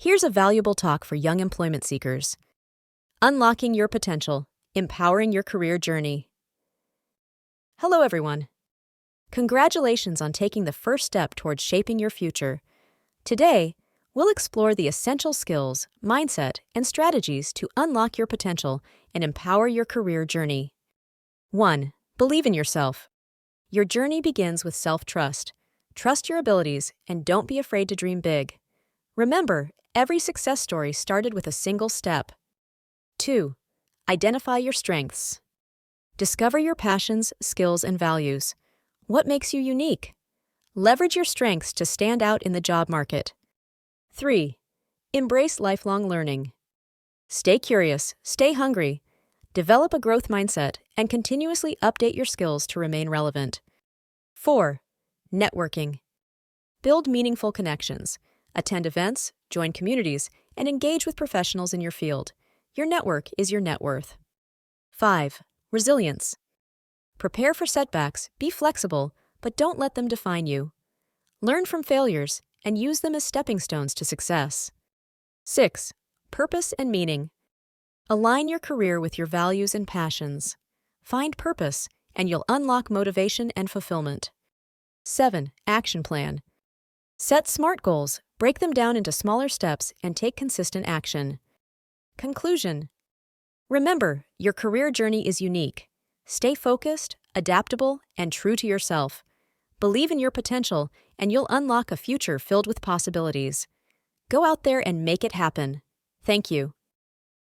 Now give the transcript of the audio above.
Here's a valuable talk for young employment seekers. Unlocking your potential, empowering your career journey. Hello, everyone. Congratulations on taking the first step towards shaping your future. Today, we'll explore the essential skills, mindset, and strategies to unlock your potential and empower your career journey. 1. Believe in yourself. Your journey begins with self-trust. Trust your abilities and don't be afraid to dream big. Remember, every success story started with a single step. 2. Identify your strengths. Discover your passions, skills, and values. What makes you unique? Leverage your strengths to stand out in the job market. 3. Embrace lifelong learning. Stay curious, stay hungry, develop a growth mindset, and continuously update your skills to remain relevant. 4. Networking. Build meaningful connections. Attend events, join communities, and engage with professionals in your field. Your network is your net worth. 5. Resilience. Prepare for setbacks, be flexible, but don't let them define you. Learn from failures and use them as stepping stones to success. 6. Purpose and meaning. Align your career with your values and passions. Find purpose, and you'll unlock motivation and fulfillment. 7. Action plan. Set SMART goals, break them down into smaller steps, and take consistent action. Conclusion. Remember, your career journey is unique. Stay focused, adaptable, and true to yourself. Believe in your potential, and you'll unlock a future filled with possibilities. Go out there and make it happen. Thank you.